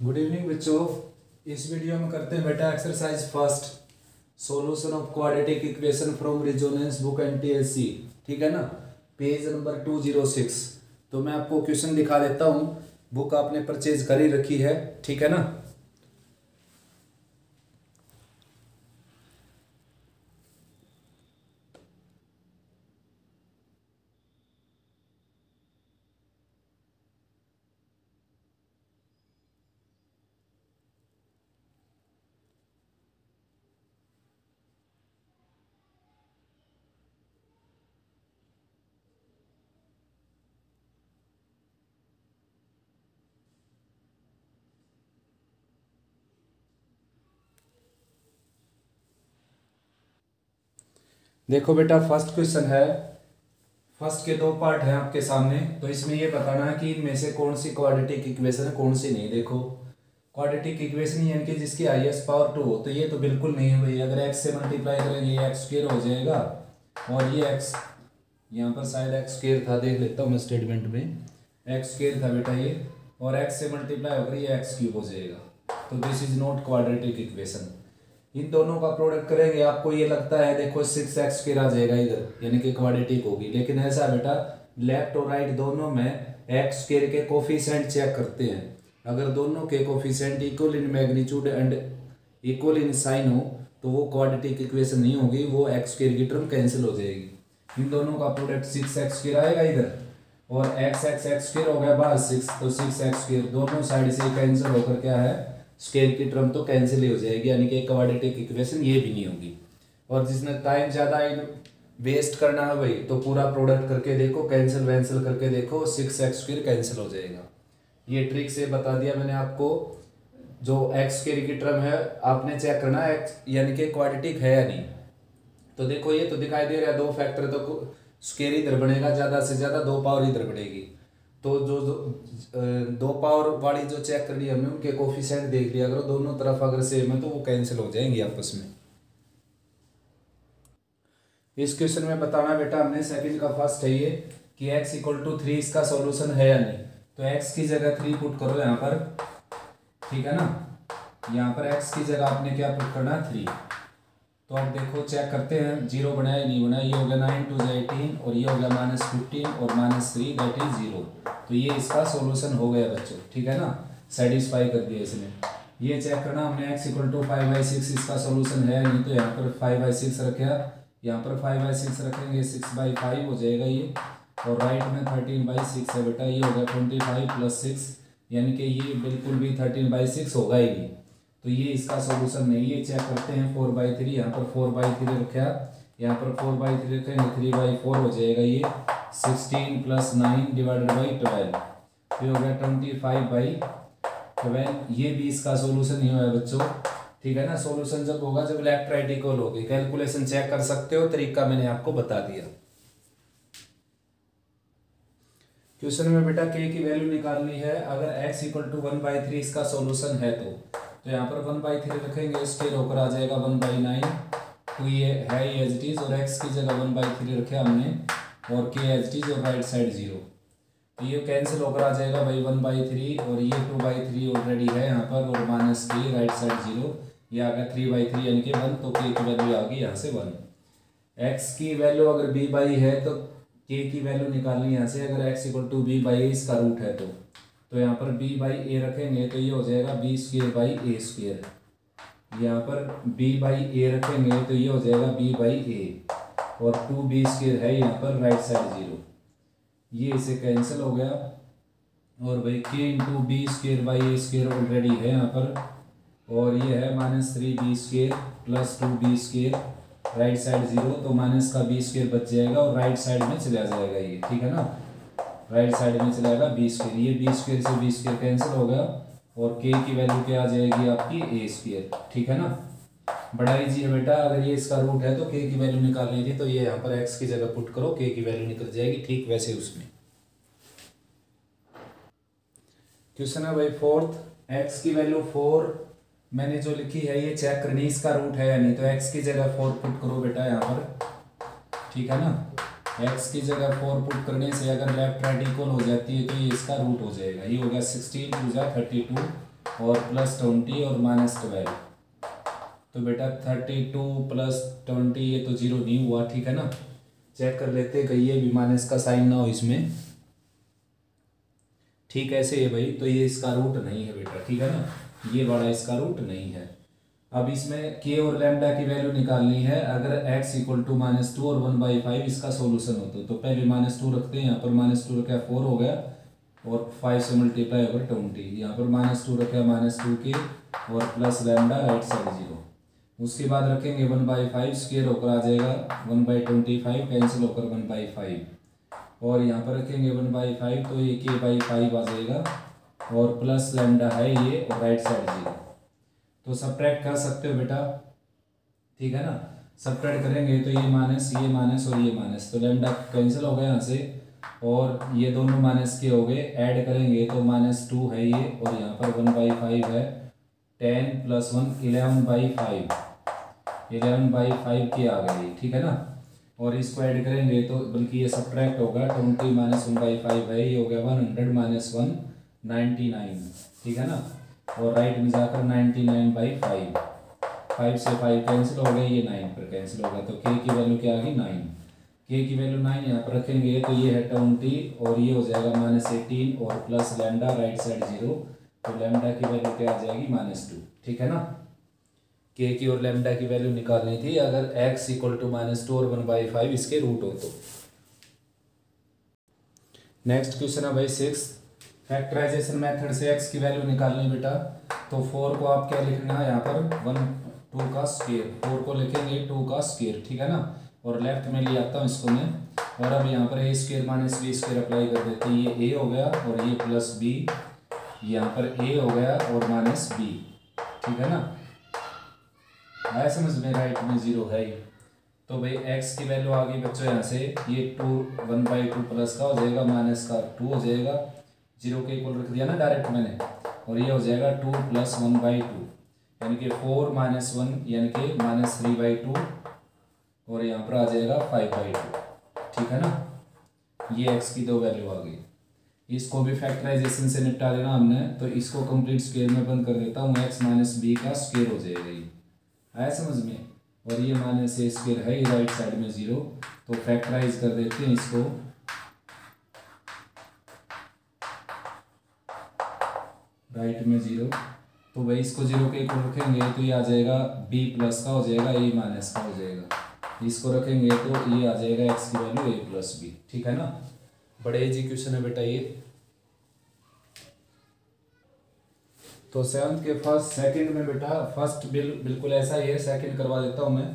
Good evening बच्चों। इस video में करते हैं बेटा exercise first, solution of quadratic equation from resonance book NTSC. ठीक है ना, पेज नंबर 206। तो मैं आपको क्वेश्चन दिखा देता हूँ। बुक आपने परचेज कर ही रखी है, ठीक है ना। देखो बेटा, फर्स्ट क्वेश्चन है। फर्स्ट के दो पार्ट हैं आपके सामने, तो इसमें ये बताना है कि इनमें से कौन सी क्वाड्रेटिक इक्वेशन है, कौन सी नहीं। देखो, क्वाड्रेटिक इक्वेशन यानी कि जिसकी हाईएस्ट पावर 2 हो, तो ये तो बिल्कुल नहीं है भाई। अगर एक्स से मल्टीप्लाई करेंगे ये एक्स स्क्वायर हो जाएगा, और ये एक्स, यहाँ पर शायद एक्स स्क्वायर था, देख लेता हूँ मैं स्टेटमेंट में, एक्स स्क्वायर था बेटा ये, और एक्स से मल्टीप्लाई होकर ये एक्स क्यूब हो जाएगा। तो this is not quadratic equation. इन दोनों का प्रोडक्ट करेंगे, आपको ये लगता है देखो 6x स्क्वायर आ जाएगा इधर, यानी कि क्वाड्रेटिक होगी। लेकिन ऐसा बेटा, लेफ्ट और राइट दोनों में एक्स स्क्वायर के कोफिशिएंट चेक करते हैं। अगर दोनों के coefficient equal in magnitude and equal in sign हो, तो वो क्वाड्रेटिक इक्वेशन नहीं होगी, वो एक्स स्क्वायर की टर्म कैंसिल हो जाएगी। इन दोनों का प्रोडक्ट 6x स्क्वायर आएगा इधर, और एक्स एक्स एक्स स्क्वायर हो गया बाहर 6, तो 6x स्क्वायर दोनों साइड से कैंसिल होकर क्या है, स्क्वायर की टर्म तो कैंसिल ही हो जाएगी, यानी कि क्वाड्रेटिक इक्वेशन ये भी नहीं होगी। और जिसने टाइम ज़्यादा वेस्ट करना है भाई, तो पूरा प्रोडक्ट करके देखो, कैंसिल वैंसिल करके देखो, 6x स्क्वायर कैंसिल हो जाएगा। ये ट्रिक से बता दिया मैंने आपको। जो एक्स स्क्वायर की टर्म है आपने चेक करना है एक्स यानी कि क्वाड्रेटिक है या नहीं। तो देखो, ये तो दिखाई दे रहा है दो फैक्टर, तो स्क्वायर इधर बनेगा, ज़्यादा से ज़्यादा दो पावर इधर बढ़ेगी। तो जो दो पावर वाली जो चेक कर लिया हमने, उनके कोफिशिएंट देख लिया, अगर दोनों तरफ अगर सेम है तो वो कैंसिल हो जाएंगे आपस में। इस क्वेश्चन में बताना बेटा हमने, सेकंड का फर्स्ट है ये, कि x इक्वल टू 3 इसका सॉल्यूशन है या नहीं। तो x की जगह 3 पुट करो यहाँ पर, ठीक है ना। यहाँ पर x की जगह आपने क्या पुट करना है, 3। तो अब देखो चेक करते हैं, 0 बनाया या नहीं बनाया। ये हो गया 9 2 18, और ये हो गया -15 और -3 दैट इज 0। तो ये इसका सॉल्यूशन हो गया बच्चों, ठीक है ना, सेटिस्फाई कर दिया इसने। ये चेक करना हमने, x इक्वल टू 5/6 इसका सॉल्यूशन है नहीं, तो यहाँ पर 5/6 रखा, यहाँ पर 5/6 रखेंगे, 6/5 हो जाएगा ये। और राइट में 13/6 है बेटा, ये हो गया 25 + 6, यानी कि ये बिल्कुल भी 13/6 होगा ही नहीं। तो ये इसका सॉल्यूशन नहीं है। चेक करते हैं 4/3, यहाँ पर 4/3 रखा, यहाँ पर 4/3 रखेंगे, 3/4 हो जाएगा ये। 16 + 9 / 12, तो हो गया 25/12। ये भी इसका सॉल्यूशन नहीं हुआ है बच्चों, ठीक है ना। सॉल्यूशन जब होगा जब लेफ्ट राइट इक्वल होगी। कैलकुलेशन चेक कर सकते हो, तरीका मैंने आपको बता दिया। क्वेश्चन में बेटा k की वैल्यू निकालनी है। अगर x इक्वल टू 1/3 इसका सॉल्यूशन है, तो यहाँ पर 1/3 रखेंगे, स्क्वायर होकर आ जाएगा 1/9। तो ये है एज इट इज, और x की जगह 1/3 रखे हमने, और k एज इट इज, और राइट साइड 0। तो ये कैंसिल होकर आ जाएगा भाई 1/3, और ये 2/3 ऑलरेडी है यहाँ पर, और -k राइट साइड 0। ये आ गया 3/3 यानी कि 1, तो k की वैल्यू आ गई यहाँ से 1। x की वैल्यू अगर b/, है तो k की वैल्यू निकालनी यहाँ से। अगर x इक्वल टू b/a इसका रूट है, तो यहाँ पर b/a रखेंगे, तो ये हो जाएगा b²/a²। यहाँ पर b/a रखेंगे, तो ये हो जाएगा b/a, और 2b² है यहाँ पर, राइट साइड 0। ये इसे कैंसिल हो गया, और भाई k × b²/a² ऑलरेडी है यहाँ पर, और ये है -3b² + 2b², राइट साइड 0। तो माइनस का b² बच जाएगा, और राइट साइड में चला जाएगा ये, ठीक है ना। राइट साइड में चलाएगा b², ये b² से b² कैंसिल हो गया, और k की वैल्यू क्या आ जाएगी आपकी a², ठीक है ना। बड़ा इजी है बेटा। अगर ये इसका रूट है तो k की वैल्यू निकालनी थी, तो ये यहाँ पर x की जगह पुट करो, k की वैल्यू निकल जाएगी, ठीक वैसे उसमें। क्वेश्चन है भाई फोर्थ, x की वैल्यू 4 मैंने जो लिखी है, ये चेक करनी इसका रूट है या नहीं। तो x की जगह 4 पुट करो बेटा यहाँ पर, ठीक है ना। x की जगह 4 पुट करने से अगर लेफ्ट राइट इक्वल हो जाती है, तो ये इसका रूट हो जाएगा। ये हो गया 16 × 32, और +20 और -12। तो बेटा 32 + 20 ये तो 0 नहीं हुआ, ठीक है ना। चेक कर लेते कहीं ये भी माइनस का साइन ना हो इसमें। ठीक ऐसे है भाई, तो ये इसका रूट नहीं है बेटा, ठीक है ना, ये बड़ा इसका रूट नहीं है। अब इसमें के और लैम्डा की वैल्यू निकालनी है। अगर x = -2 और 1/5 इसका सॉल्यूशन होता तो पहले -2 रखते हैं, यहाँ पर -2 रखा 4 हो गया और 5 से मल्टीप्लाई होकर 20, यहाँ पर -2 रखा -2 के और प्लस लैम्डा राइट साइड 0। उसके बाद रखेंगे 1/5 स्क्वायर होकर आ जाएगा 1/25 कैंसिल होकर 1/5 और यहाँ पर रखेंगे 1/5 तो ये k/5 आ जाएगा और प्लस लैम्डा है ये और राइट साइड 0। तो सब्ट्रैक्ट कर सकते हो बेटा, ठीक है ना। सब्ट्रैक्ट करेंगे तो ये माइनस और ये माइनस, तो लैम्डा कैंसिल हो गया यहाँ से और ये दोनों माइनस के हो गए। ऐड करेंगे तो -2 है ये और यहाँ पर 1/5 है। 10 + 1 11/5 के आ गए, ठीक है ना। और इसको ऐड करेंगे तो बल्कि ये सब्ट्रैक्ट होगा 20 - 1/5 है, ये हो गया 100 - 1 99, ठीक है ना। और राइट में जाकर 99/5, 5 से 5 कैंसिल हो गए, ये 9 पर कैंसिल होगा तो k की वैल्यू क्या आ गई 9। k की वैल्यू 9 यहाँ पर रखेंगे तो ये है 20 और ये हो जाएगा -18 और प्लस लैम्डा राइट साइड 0, तो लैम्डा की वैल्यू क्या आ जाएगी -2, ठीक है ना। k की और लैम्डा की वैल्यू निकालनी थी अगर x = -2 और 1/5 इसके रूट हो तो। नेक्स्ट क्वेश्चन है भाई 6, फैक्टराइजेशन मेथड से x की वैल्यू निकालनी बेटा। तो 4 को आप क्या लिखना है यहाँ पर 2 का स्क्वायर, 4 को लिखेंगे 2 का स्क्वायर, ठीक है ना। और लेफ्ट में ले आता हूँ इसको मैं, और अब यहाँ पर a² - b² अप्लाई कर देते हैं। ये a हो गया और ये +b, यहाँ पर a हो गया और -b, ठीक है ना। आया समझ में, राइट में 0 है ही। तो भाई x की वैल्यू आ गई बच्चों यहाँ से, ये 1/2 प्लस का हो जाएगा माइनस का 2 हो जाएगा, 0 के इक्वल रख दिया ना डायरेक्ट मैंने, और ये हो जाएगा 2 + 1/2 यानी कि 4 - 1 यानी कि -3/2 और यहाँ पर आ जाएगा 5/2, ठीक है ना। ये x की दो वैल्यू आ गई। इसको भी फैक्टराइजेशन से निपटा देना हमने, तो इसको कंप्लीट स्क्वायर में बंद कर देता हूँ, x - b का स्क्वायर हो जाएगा ये। आया समझ में, और ये -a² है, ये राइट साइड में 0, तो फैक्टराइज कर देते हैं इसको। राइट में 0, तो भाई इसको 0 के इक्वल रखेंगे तो ये आ जाएगा b प्लस का हो जाएगा, a माइनस का हो जाएगा। इसको रखेंगे तो ये आ जाएगा x की वैल्यू a + b, ठीक है ना। बड़े इजी क्वेश्चन है बेटा ये। तो 7th के फर्स्ट सेकंड में बेटा, फर्स्ट बिल्कुल ऐसा ही है, सेकंड करवा देता हूँ मैं।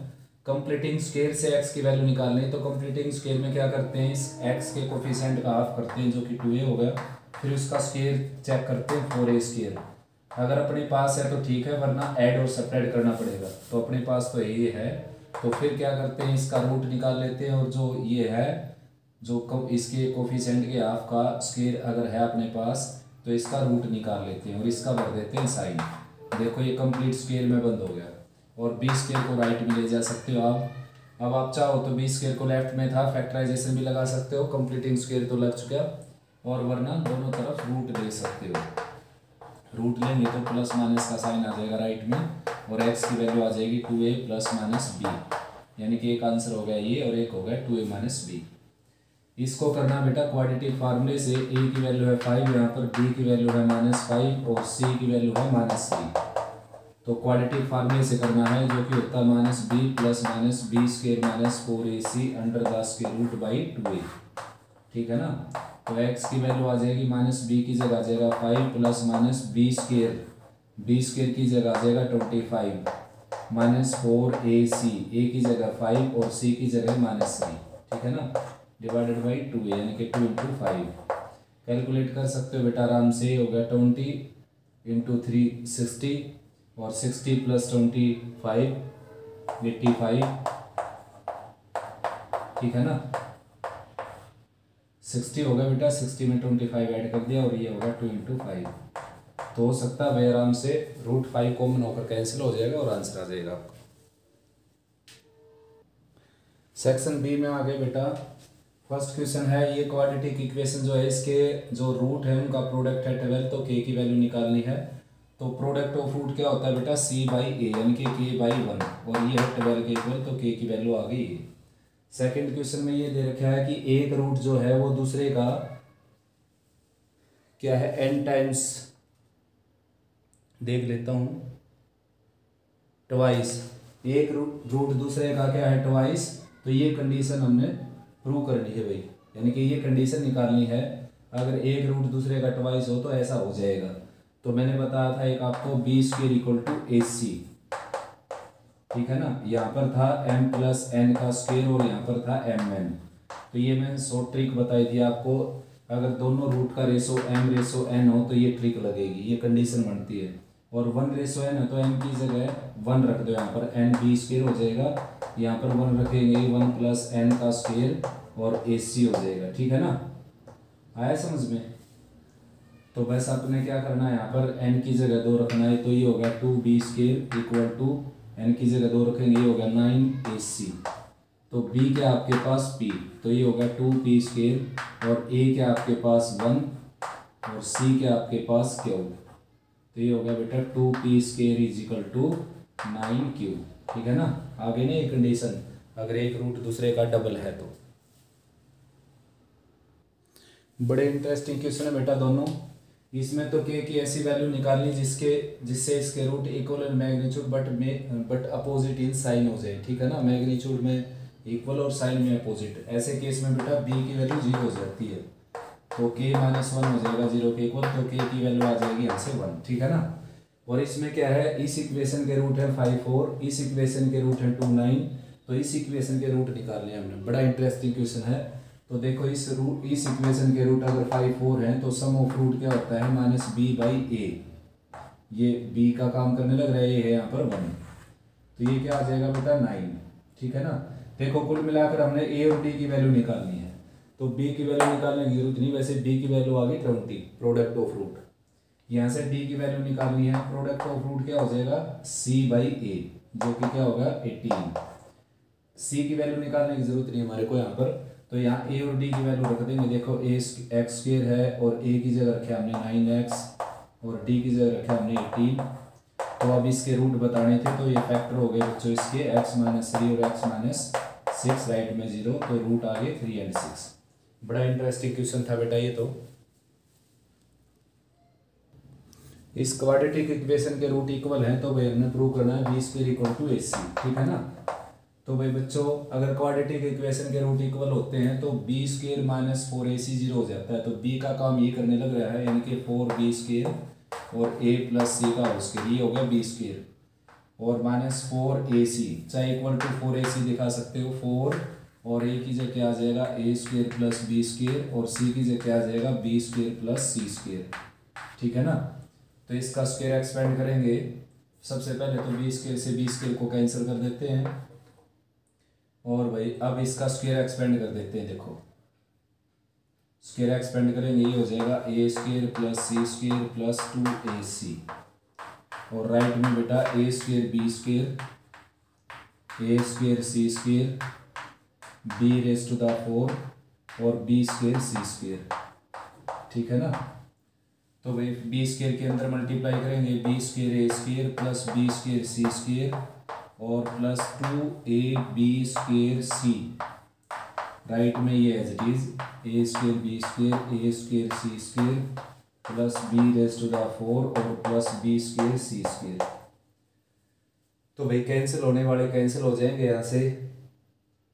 कंप्लीटिंग स्क्वायर से x की वैल्यू निकालनी है, तो कंप्लीटिंग स्क्वायर में क्या करते हैं, इस x के कोफिशिएंट का हाफ करते हैं जो कि 2a हो गया, फिर उसका स्क्वायर चेक करते हैं 4a²। अगर अपने पास है तो ठीक है, वरना ऐड और सब्ट्रैक्ट करना पड़ेगा। तो अपने पास तो ये है, तो फिर क्या करते हैं, इसका रूट निकाल लेते हैं, और जो ये है जो इसके कोफिशिएंट के हाफ का स्क्वायर अगर है अपने पास तो इसका रूट निकाल लेते हैं और इसका भर देते हैं साइन। देखो ये कंप्लीट स्क्वायर में बंद हो गया, और b² को राइट में ले जा सकते हो आप। अब आप चाहो तो b² को लेफ्ट में था, फैक्टराइजेशन भी लगा सकते हो, कंप्लीटिंग स्क्वायर तो लग चुका, और वरना दोनों तरफ रूट ले सकते हो। रूट लेंगे तो प्लस माइनस का साइन आ जाएगा राइट में, और x की वैल्यू आ जाएगी 2a + -b, यानी कि एक आंसर हो गया ये और एक हो गया 2a - b। इसको करना बेटा क्वाड्रेटिक फार्मूले से, a की वैल्यू है 5 यहाँ पर, b की वैल्यू है -5 और c की वैल्यू है -3। तो क्वाड्रेटिक फार्मूले से करना है, जो कि होता है -b + -b² - 4ac √2a, ठीक है ना। तो x की वैल्यू आ जाएगी -b की जगह आ जाएगा 5 + -b², b² की जगह आ जाएगा 25 -4ac, a की जगह 5 और c की जगह -3, ठीक है ना, डिवाइडेड बाई 2a यानी कि 2 × 5। कैलकुलेट कर सकते हो बेटा आराम से, हो गया 20 × 3 60 और 60 + 25 85, ठीक है ना। 60 हो गया बेटा, 60 में 25 ऐड कर दिया और ये होगा 2 × 5। तो हो सकता है भाई आराम से √5 कॉमन होकर कैंसिल हो जाएगा और आंसर आ जाएगा आपका। सेक्शन बी में आ गए बेटा। फर्स्ट क्वेश्चन है, ये क्वाड्रेटिक इक्वेशन जो है इसके जो रूट है उनका प्रोडक्ट है 12, तो k की वैल्यू निकालनी है। तो प्रोडक्ट ऑफ रूट क्या होता है बेटा, c बाई ए, यानी कि k बाई 1, और ये है 12 के इक्वल, तो k की वैल्यू आ गई। सेकंड क्वेश्चन में ये दे रखा है कि एक रूट जो है वो दूसरे का क्या है, n टाइम्स, देख लेता हूँ, ट्वाइस, एक रूट दूसरे का क्या है, ट्वाइस। तो ये कंडीशन हमने प्रूव करनी है भाई, यानी कि ये कंडीशन निकालनी है, अगर एक रूट दूसरे का ट्वाइस हो तो ऐसा हो जाएगा। तो मैंने बताया था एक आपको B square equal to a सी, ठीक है ना, यहाँ पर था m प्लस एन का स्क्वायर और यहाँ पर था एम एन। तो ये मैंने शॉर्ट ट्रिक बताई थी आपको, अगर दोनों रूट का रेशो m रेशो n हो तो ये ट्रिक लगेगी, ये कंडीशन बनती है। और 1 रेशो n है तो n की जगह 1 रख दो, यहाँ पर n बी स्क्वायर हो जाएगा, यहाँ पर 1 रखेंगे, 1 प्लस एन का स्क्वायर और ए सी हो जाएगा, ठीक है ना, आया समझ में। तो बस आपने क्या करना है, यहाँ पर n की जगह 2 रखना है, तो ये हो गया 2b square equal to n की जगह 2 रखेंगे, ये हो गया 9ac। तो b क्या आपके पास p, तो ये हो गया 2p स्क्वायर, और a क्या आपके पास 1, और c क्या आपके पास क्यूब, तो ये हो गया बेटा 2p square is equal to 9q, ठीक है ना। आगे ना ये कंडीशन, अगर एक रूट दूसरे का डबल है तो। बड़े इंटरेस्टिंग क्वेश्चन है बेटा दोनों। इसमें तो k की ऐसी वैल्यू निकालनी जिससे इसके root equal in magnitude but opposite in sign हो जाए, ठीक है ना, मैग्नीट्यूड में इक्वल और साइन में अपोजिट। ऐसे केस में बेटा b की वैल्यू 0 हो जाती है, तो k माइनस 1 हो जाएगा 0 के इक्वल, तो k की वैल्यू आ जाएगी यहाँ से 1, ठीक है ना। और इसमें क्या है, इस इक्वेशन के रूट है 5 4, इस इक्वेशन के रूट है 2 9, तो इस इक्वेशन के रूट निकालने हैं हमने। बड़ा इंटरेस्टिंग क्वेश्चन है। तो देखो इस इक्वेशन के रूट अगर 5 4 हैं तो सम ऑफ रूट क्या होता है, माइनस बी बाई ए, ये b का काम करने लग रहा है, ये है यहाँ पर 1, तो ये क्या आ जाएगा बेटा 9, ठीक है ना। देखो कुल मिलाकर हमने a और d की वैल्यू निकालनी है, तो b की वैल्यू निकालने की जरूरत नहीं, वैसे b की वैल्यू आ गई 20, प्रोडक्ट ऑफ रूट। यहाँ से d की वैल्यू निकालनी है, प्रोडक्ट ऑफ रूट क्या हो जाएगा, c बाई ए, जो कि क्या होगा 18। c की वैल्यू निकालने की जरूरत नहीं हमारे को यहाँ पर, तो यहाँ a और d की वैल्यू रख देंगे। देखो a एक्स स्क्वायर है, और a की जगह रखे हमने 9x, और d की जगह रखे हमने 18। तो अब इसके रूट बताने थे, तो ये फैक्टर हो गए बच्चों इसके x माइनस 3 और x माइनस 6, राइट में 0, तो रूट आ गए 3 और 6। बड़ा इंटरेस्टिंग क्वेश्चन था बेटा ये। तो इस क्वाड्रेटिक इक्वेशन के रूट इक्वल हैं, तो भाई हमने प्रूव करना है B square equal to a सी, ठीक है ना। तो भाई बच्चों अगर क्वाड्रेटिक इक्वेशन के रूट इक्वल होते हैं तो बी स्क्वायर माइनस 4ac 0 हो जाता है, तो b का काम ये करने लग रहा है, यानी कि 4b स्क्वायर और a प्लस c का होल स्क्वायर, ये हो गया b स्क्वायर, और माइनस 4ac, चाहे इक्वल टू 4ac दिखा सकते हो, 4 और a की जगह क्या आ जाएगा a square plus b square, और c की जगह क्या आ जाएगा b square plus c square, ठीक है ना। तो इसका स्क्वायर एक्सपेंड करेंगे, सबसे पहले तो बी स्क्वायर से बी स्क्वायर को कैंसिल कर देते हैं, और भाई अब इसका स्क्वायर एक्सपेंड कर देते हैं। देखो स्क्वायर एक्सपेंड करेंगे, ये हो जाएगा a square plus c square plus 2ac, और राइट में बेटा a square b square, a square c square, b raise to the 4 और बी स्क्वायर सी स्क्वायर, ठीक है ना। तो भाई बी स्क्वायर के अंदर मल्टीप्लाई करेंगे, b square a square plus b square c square और plus 2ab square c, right में ये as it is a square b square a square c square plus b raise to the 4 और plus b square c square. तो भाई cancel होने वाले cancel हो जाएंगे, यहाँ से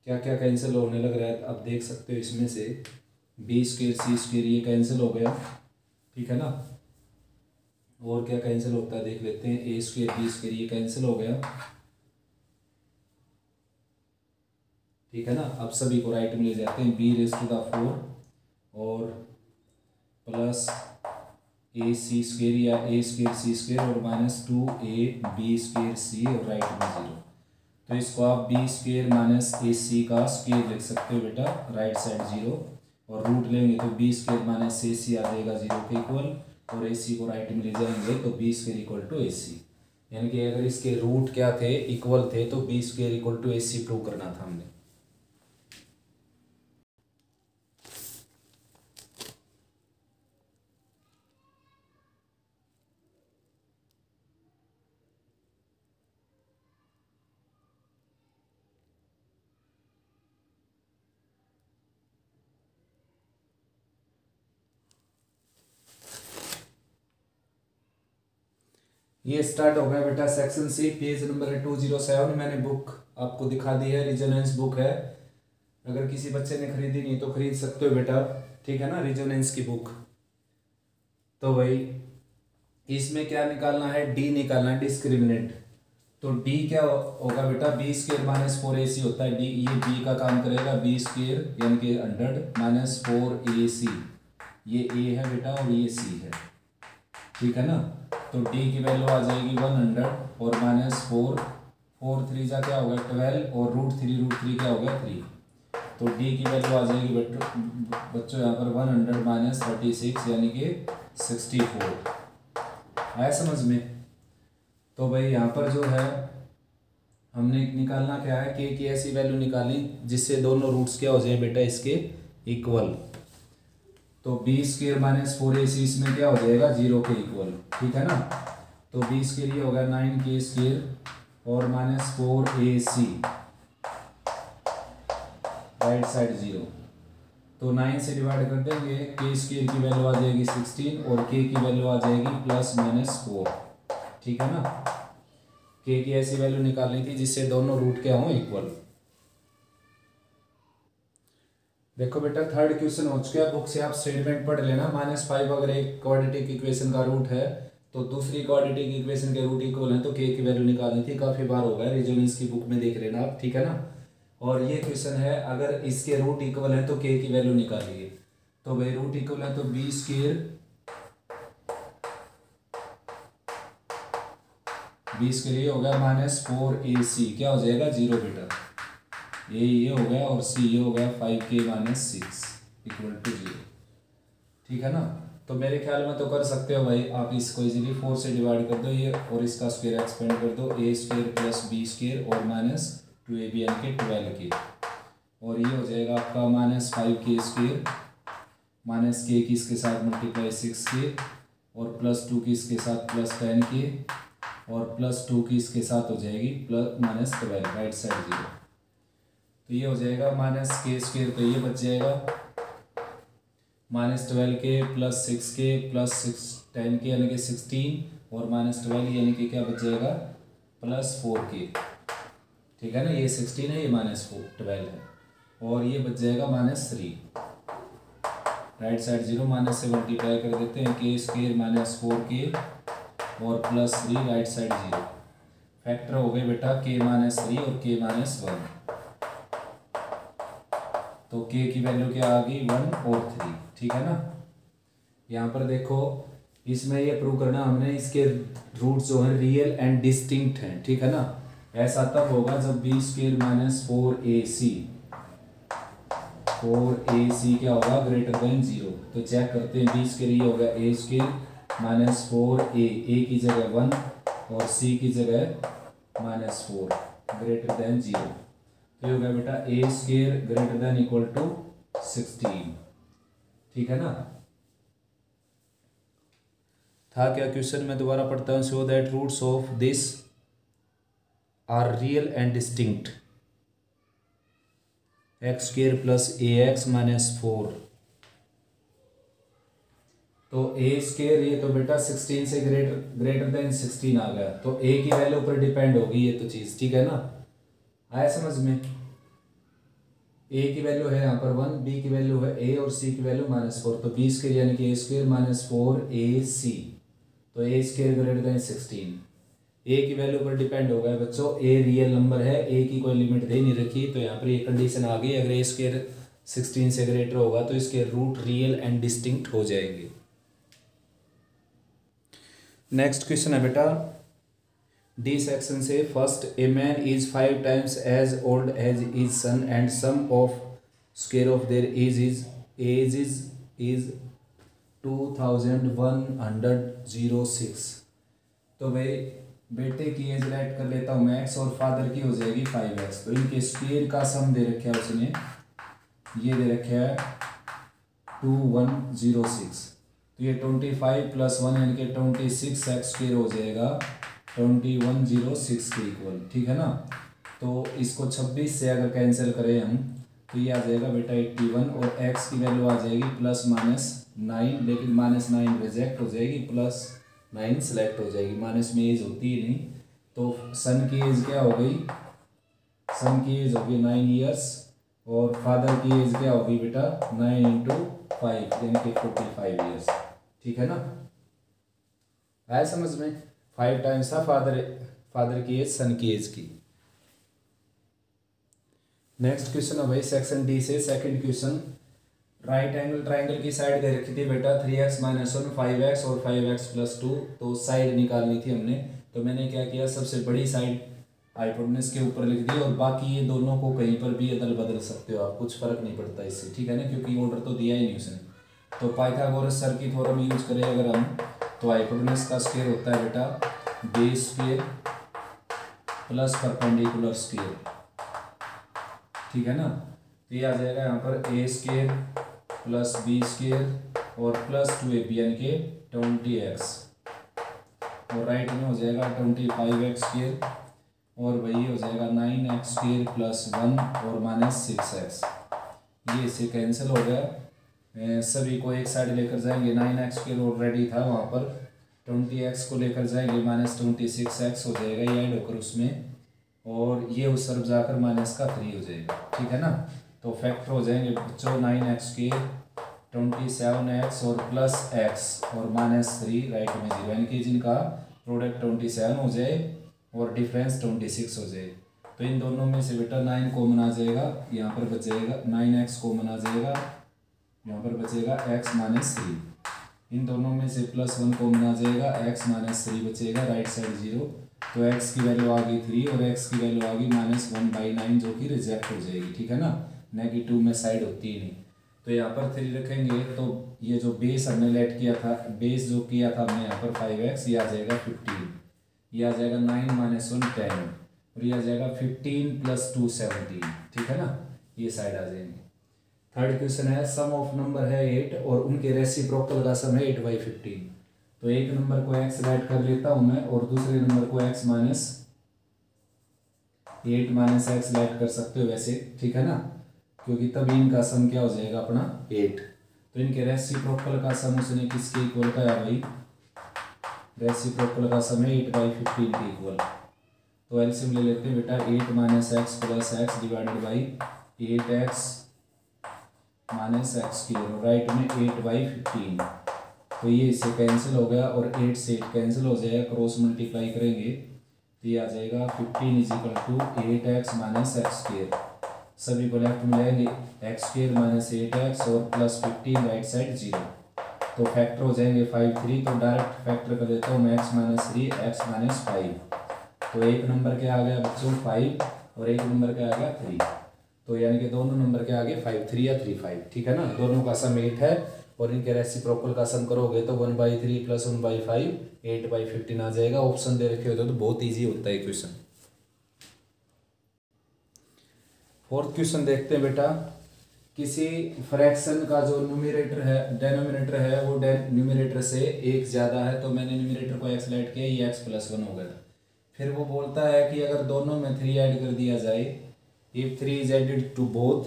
क्या क्या कैंसिल होने लग रहा है अब देख सकते हो, इसमें से बी स्क्वायर सी स्क्वायर ये कैंसिल हो गया, ठीक है ना। और क्या कैंसिल होता है देख लेते हैं, ए स्क्वायर बी स्क्वायर ये कैंसिल हो गया, ठीक है ना। अब सभी को राइट में ले जाते हैं, बी रेज टू द 4 और प्लस ए सी स्क्वायर या ए स्क्वायर सी स्क्वायर और माइनस 2ab स्क्वायर सी और राइट में 0। तो इसको आप बी स्क्वायर माइनस ए सी का स्क्वायर लिख सकते हो बेटा, राइट साइड 0, और रूट लेंगे तो बी स्क्वायर माइनस ए सी आ जाएगा 0 के इक्वल, और ए सी को राइट में ले जाएंगे तो b square equal to a सी, यानी कि अगर इसके रूट क्या थे इक्वल थे तो b square equal to a c prove करना था हमने। ये स्टार्ट हो गया बेटा सेक्शन सी, पेज नंबर है 207। मैंने बुक आपको दिखा दी है, रिजोनेंस बुक है। अगर किसी बच्चे ने खरीदी नहीं तो खरीद सकते हो बेटा, ठीक है ना, रिजोनेंस की बुक। तो भाई इसमें क्या निकालना है, डी निकालना है, डिस्क्रिमिनेंट। तो डी क्या होगा बेटा, बी स्क्र माइनस 4ac होता है डी, ये बी का काम करेगा, बी स्क्र यानी कि 100 माइनस 4ac, ये ए है बेटा और ये सी है, ठीक है ना। तो डी की वैल्यू आ जाएगी 100 और माइनस 4 3 जा क्या होगा 12 और √3 क्या हो गया 3। तो डी की वैल्यू आ जाएगी बच्चों यहाँ पर 100 माइनस 36 यानी कि 64। आया समझ में। तो भाई यहाँ पर जो है हमने निकालना क्या है, के की ऐसी वैल्यू निकाली जिससे दोनों रूट्स क्या हो जाए बेटा इसके इक्वल। तो बी स्क्र माइनस 4ac इसमें क्या हो जाएगा 0 के इक्वल, ठीक है ना। तो बी स्क्र ये होगा 9k स्क्र और माइनस 4ac राइट साइड 0। तो 9 से डिवाइड कर देंगे, के स्क्र की वैल्यू आ जाएगी 16 और के की वैल्यू आ जाएगी +-4, ठीक है ना। के की ऐसी वैल्यू निकालनी थी जिससे दोनों रूट क्या हों इक्वल। देखो बेटा थर्ड क्वेश्चन हो चुका है, बुक से आप स्टेटमेंट पढ़ लेना। -5 अगर एक क्वाड्रेटिक इक्वेशन का रूट है तो दूसरी क्वाड्रेटिक इक्वेशन के रूट इक्वल है, तो के की वैल्यू निकालनी थी। काफी बार हो गया, रिजोनेंस की बुक में देख लेना आप, ठीक है ना। और ये क्वेश्चन है अगर इसके रूट इक्वल है तो के की वैल्यू निकालिए। तो भाई रूट इक्वल है तो बी स्क्र ये हो गया -4ac, क्या हो जाएगा 0 बेटा, ये हो गया और सी ये हो गया 5k - 6 = 0, ठीक है ना। तो मेरे ख्याल में तो कर सकते हो भाई आप, इसको इजीली 4 से डिवाइड कर दो ये और इसका स्क्वायर एक्सपेंड कर दो, a² + b² और -2ab यानी कि 12k, और ये हो जाएगा आपका -5k² -k की इसके साथ मल्टीप्लाई 6k और +2 की इसके साथ +10k और +2 की इसके साथ हो जाएगी -12 राइट साइड 0। तो ये हो जाएगा -k² तो ये बच जाएगा -12k + 6k + 10k यानी कि 16 और -12 यानी कि क्या बच जाएगा +4k, ठीक है ना। ये 16 है, ये -12 है और ये बच जाएगा -3 राइट साइड 0। माइनस से मल्टीप्लाई कर देते हैं, k² - 4k और +3 राइट साइड 0। फैक्टर हो गए बेटा k - 3 और k - 1। तो k की वैल्यू क्या आ गई 1 और 3, ठीक है ना। यहाँ पर देखो इसमें ये प्रूव करना हमने इसके रूट्स जो हैं रियल एंड डिस्टिंक्ट हैं, ठीक है ना। ऐसा तब होगा जब b² - 4ac क्या होगा > 0। तो चेक करते हैं, b² ये होगा a² - 4a, a की जगह 1 और c की जगह -4 > 0। तो ये हो गया बेटा a² > 16, ठीक है ना। था क्या क्वेश्चन में दोबारा पढ़ता हूँ, so that roots of this are real and distinct x² + ax - 4। तो a² ये तो बेटा 16 से ग्रेटर 16 आ गया, तो a की वैल्यू पर डिपेंड होगी ये तो चीज, ठीक है ना। आया समझ में। a की वैल्यू है यहाँ पर 1, b की वैल्यू है a और c की वैल्यू -4। तो b² यानी कि a² - 4ac, तो a² > 16। a की वैल्यू पर डिपेंड होगा बच्चों, a रियल नंबर है, a की कोई लिमिट दे नहीं रखी, तो यहाँ पर ये कंडीशन आ गई, अगर a² 16 से ग्रेटर होगा तो इसके रूट रियल एंड डिस्टिंक्ट हो जाएंगे। नेक्स्ट क्वेश्चन है बेटा डी सेक्शन से, first a man is 5 times as old as his son and sum of square of their age is 2106। तो भाई बेटे की एज राइट कर लेता हूँ मैं x और फादर की हो जाएगी 5x। तो इनके स्क्वायर का सम दे रखा है उसने, ये दे रखा है 2106। तो ये 25 + 1 यानी कि 26x² हो जाएगा 2106 के इक्वल, ठीक है ना। तो इसको 26 से अगर कैंसिल करें हम तो ये आ जाएगा बेटा 81 और x की वैल्यू आ जाएगी +-9, लेकिन -9 रिजेक्ट हो जाएगी, 9 सेलेक्ट हो जाएगी, माइनस में एज होती ही नहीं। तो सन की एज क्या हो गई, सन की एज होगी 9 ईयर्स और फादर की एज क्या होगी बेटा 9 इंटू 5 यानी कि 45 ईयर्स। ठीक है ना, आया समझ में। 5 टाइम्स था फादर की एज सन की एज की। नेक्स्ट क्वेश्चन है भाई सेक्शन डी से second question. Right angle triangle की साइड दे रखी थी बेटा 3x - 1 5x और 5x + 2। तो साइड निकालनी थी हमने, तो मैंने क्या किया, सबसे बड़ी साइड हाइपोटेनस के ऊपर लिख दी और बाकी ये दोनों को कहीं पर भी अदल बदल सकते हो आप, कुछ फर्क नहीं पड़ता इससे। ठीक है ना, क्योंकि ऑर्डर तो दिया ही नहीं उसने। तो पाइथागोरस सर की थ्योरम यूज करें अगर हम, तो हाइपोटेनस का स्क्वायर होता है बेटा base square plus perpendicular square. ठीक है ना, तो ये आ जाएगा यहाँ पर ए स्क्वायर प्लस बी स्क्वायर और प्लस 2ab यानी कि 20x और राइट में हो जाएगा 25x स्क्वायर और वही हो जाएगा 9x स्क्वायर प्लस 1 और -6x। ये इससे कैंसिल हो गया, सभी को एक साइड लेकर जाएंगे, 9x स्क्वायर ऑलरेडी था वहाँ पर, 20x को लेकर जाएंगे -26x हो जाएगा ये ऐड होकर उसमें, और ये उस तरफ जाकर माइनस का 3 हो जाएगा। ठीक है ना, तो फैक्टर हो जाएंगे बच्चों 9x स्क्वायर 27x और प्लस x और -3 राइट में 0 यानी कि जिनका प्रोडक्ट 27 हो जाए और डिफरेंस 26 हो जाए। तो इन दोनों में से बेटा 9 कॉमन आ जाएगा, यहाँ पर बच जाएगा 9x कॉमन आ जाएगा, यहाँ पर बचेगा x -3। इन दोनों में से +1 कॉमन आ जाएगा, x -3 बचेगा, राइट साइड 0। तो x की वैल्यू आ गई 3 और x की वैल्यू आ गई -1/9 जो कि रिजेक्ट हो जाएगी। ठीक है ना, नेगेटिव में साइड होती ही नहीं। तो यहाँ पर 3 रखेंगे तो ये जो बेस हमने लेट किया था, बेस जो किया था हमने यहाँ पर 5x, ये आ जाएगा 15, ये आ जाएगा 9 - 1 10 और ये आ जाएगा 15 + 2 17। ठीक है ना, ये साइड आ जाएंगे। थर्ड क्वेश्चन है सम ऑफ नंबर है 8 और उनके रेसिप्रोकल का सम है 8/15। तो एक नंबर को x राइट कर लेता हूं मैं और दूसरे नंबर को x -8 - x राइट कर सकते हो वैसे। ठीक है ना, क्योंकि तभी इनका सम क्या हो जाएगा अपना 8। तो इनके रेसिप्रोकल का सम उसने किसके इक्वल का है भाई, रेसिप्रोकल का सम है 8/15 के इक्वल। तो एलसीएम ले लेते हैं बेटा 8 - x + x divided by 8x -x की राइट में 8/15। तो ये इससे कैंसिल हो गया और 8 से 8 कैंसिल हो जाएगा, क्रॉस मल्टीप्लाई करेंगे तो ये आ जाएगा 15 = 8x - x²। सभी को लेफ्ट में लेंगे x² - 8x और प्लस 15 राइट साइड 0। तो फैक्टर हो जाएंगे 5 3, तो डायरेक्ट फैक्टर कर देता हूँ मैं x -3 x -5। तो एक नंबर के आ गया बच्चों 5 और एक नंबर के आ गया 3। तो यानी कि दोनों नंबर के आगे 5 3 या 3 5। ठीक है ना, दोनों का सम 8 है और इनके रेसिप्रोकल का सम करोगे तो 1/3 + 1/5 8/15 आ जाएगा। ऑप्शन दे रखे होते तो बहुत ईजी होता है क्वेश्चन। फोर्थ क्वेश्चन देखते हैं बेटा, किसी फ्रैक्शन का जो न्यूमरेटर है डेनोमिनेटर है वो न्यूमरेटर से एक ज़्यादा है, तो मैंने न्यूमरेटर को x ऐड किया, ये x + 1 हो गया। फिर वो बोलता है कि अगर दोनों में 3 ऐड कर दिया जाए, if 3 is added to both,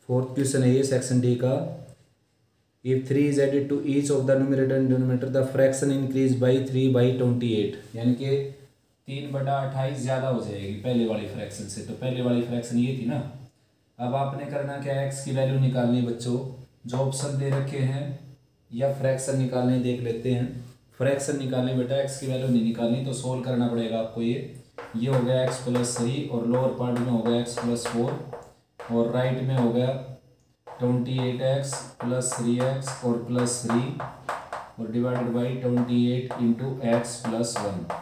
fourth question है ये सेक्शन डी का, if 3 is added to each of the numerator and denominator the fraction increase by 3/28, यानी कि 3/28 ज़्यादा हो जाएगी पहले वाली फ्रैक्शन से। तो पहले वाली फ्रैक्शन ये थी ना। अब आपने करना क्या है, x की वैल्यू निकालनी बच्चों, जो ऑप्शन दे रखे हैं, या फ्रैक्शन निकालने देख लेते हैं। फ्रैक्शन निकालने बेटा, x की वैल्यू नहीं निकालनी तो सोल्व करना पड़ेगा आपको। ये हो गया x + 3 और लोअर पार्ट में हो गया x + 4 और राइट में हो गया 28x + 3x और +3 और divided by 28 × x + 1।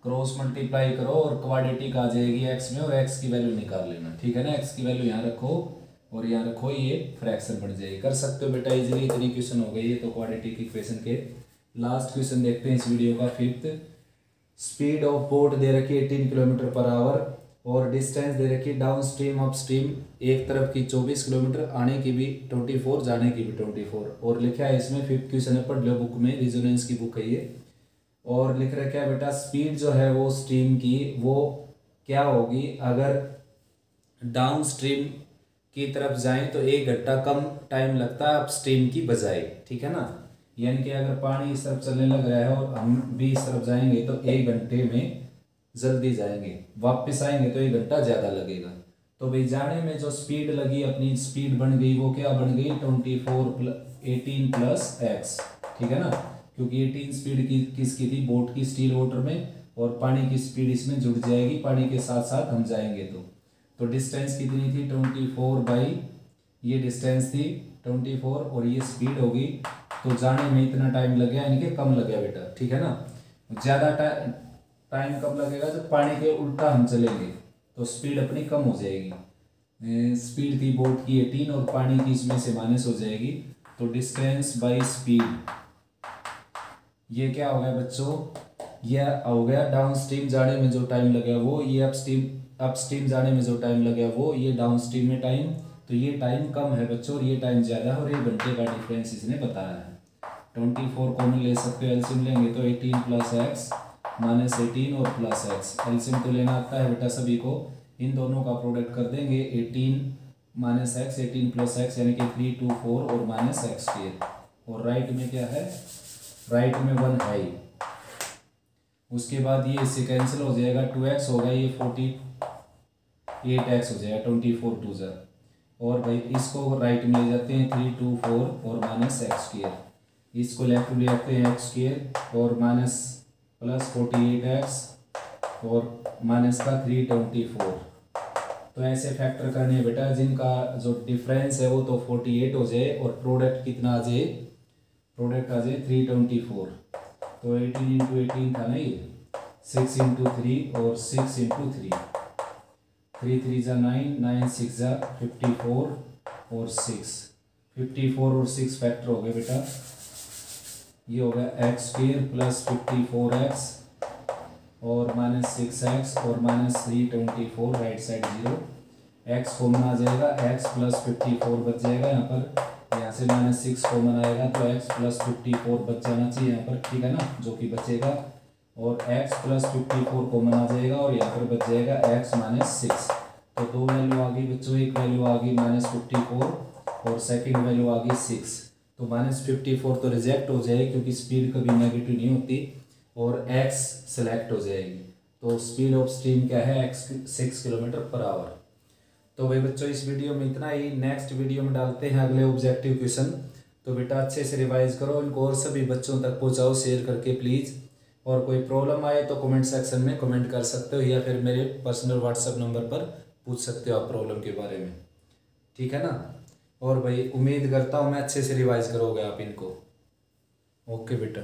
Cross multiply करो और क्वाड्रेटिक आ जाएगी x में और x की वैल्यू निकाल लेना। ठीक है ना, x की वैल्यू यहाँ रखो और यहाँ रखो, ये फ्रैक्शन बन जाएगी। कर सकते हो बेटा इजीली, इतनी क्वेश्चन हो गई है। तो क्वाड्रेटिक इक्वेशन के लास्ट क्वेश्चन देखते हैं इस वीडियो का, फिफ्थ। स्पीड ऑफ बोट दे रखी 18 km/h और डिस्टेंस दे रखी डाउन स्ट्रीम अप स्ट्रीम, एक तरफ की 24 किलोमीटर, आने की भी 24, जाने की भी 24। और लिखा है इसमें, फिफ्थ क्वेश्चन है, पढ़ लो बुक में, रेजोनेंस की बुक है ये। और लिख रखा है बेटा स्पीड जो है वो स्ट्रीम की वो क्या होगी, अगर डाउन स्ट्रीम की तरफ जाएं तो 1 घंटा कम टाइम लगता है अप स्ट्रीम की बजाय। ठीक है ना, यानी कि अगर पानी इस तरफ चलने लग रहा है और हम भी इस तरफ जाएंगे तो 1 घंटे में जल्दी जाएंगे, वापस आएंगे तो 1 घंटा ज़्यादा लगेगा। तो भाई जाने में जो स्पीड लगी, अपनी स्पीड बन गई, वो क्या बन गई 18 प्लस एक्स, ठीक है ना, क्योंकि 18 स्पीड की किसकी थी, बोट की, स्टील वाटर में, और पानी की स्पीड इसमें जुड़ जाएगी, पानी के साथ साथ हम जाएंगे तो डिस्टेंस कितनी थी 24 बाई, ये डिस्टेंस थी 24 और ये स्पीड होगी, तो जाने में इतना टाइम लग गया, यानी कि कम लग गया बेटा, ठीक है ना। ज़्यादा टाइम कब लगेगा, जब पानी के उल्टा हम चलेंगे तो स्पीड अपनी कम हो जाएगी। स्पीड थी बोट की 18 और पानी की इसमें से माइनस हो जाएगी, तो डिस्टेंस बाई स्पीड, ये क्या हो गया बच्चों, ये हो गया डाउन स्ट्रीम जाने में जो टाइम लगे वो, ये अपस्ट्रीम जाने में जो टाइम लगे वो, ये डाउन स्ट्रीम में टाइम, तो ये टाइम कम है बच्चों और ये टाइम ज़्यादा है, और 1 घंटे का डिफरेंस इसने बताया है। 24 कॉमन ले सकते हो, एलसीएम लेंगे तो 18 प्लस एक्स माइनस 18 और प्लस एक्स, एलसीएम तो लेना आता है बेटा सभी को, इन दोनों का प्रोडक्ट कर देंगे 18 माइनस एक्स 18 प्लस एक्स, यानी कि 3 2 4 और माइनस एक्स स्क्वायर, और राइट में क्या है, राइट में 1 है ही। उसके बाद ये इससे कैंसिल हो जाएगा, 2x होगा, ये 48x हो जाएगा, 24 2 जा, और भाई इसको राइट में ले जाते हैं 3 2 4 और माइनस एक्स स्क्वायर, इसको लेफ्ट में ले जाते हैं एक्स स्क्वायर और माइनस प्लस 48x और माइनस का 324। तो ऐसे फैक्टर करने हैं बेटा जिनका जो डिफरेंस है वो तो 48 हो जाए और प्रोडक्ट कितना आ जाए, प्रोडक्ट आ जाए 324, तो 18 इंटू 18 था ना ये, 6 इंटू 3 और 6 इंटू 3, 3 3 जा 9, 9 6 जा 54 और 6, 54 और 6 फैक्टर हो गए बेटा, ये हो गया एक्स स्क्वायर प्लस 54x और माइनस 6x और minus 324, right side 0, x common आ जाएगा, x प्लस 54 बच जाएगा यहाँ पर, यहाँ से माइनस 6 कॉमन आएगा तो x प्लस 54 बच जाना चाहिए यहाँ पर, ठीक है ना, जो कि बचेगा, और x प्लस 54 कॉमन आ जाएगा और यहाँ पर बच जाएगा x माइनस 6, तो दो वैल्यू आ गई बच्चों, एक वैल्यू आ गई माइनस 54 और सेकेंड वैल्यू आ गई 6, तो माइनस 54 तो रिजेक्ट हो जाएगी क्योंकि स्पीड कभी नेगेटिव नहीं होती, और x सेलेक्ट हो जाएगी, तो स्पीड ऑफ स्ट्रीम क्या है, x 6 किलोमीटर पर आवर। तो भाई बच्चों इस वीडियो में इतना ही, नेक्स्ट वीडियो में डालते हैं अगले ऑब्जेक्टिव क्वेश्चन, तो बेटा अच्छे से रिवाइज करो इनको और सभी बच्चों तक पहुंचाओ शेयर करके प्लीज़, और कोई प्रॉब्लम आए तो कमेंट सेक्शन में कमेंट कर सकते हो या फिर मेरे पर्सनल व्हाट्सएप नंबर पर पूछ सकते हो आप प्रॉब्लम के बारे में, ठीक है ना। और भाई उम्मीद करता हूँ मैं अच्छे से रिवाइज करोगे आप इनको, ओके बेटा।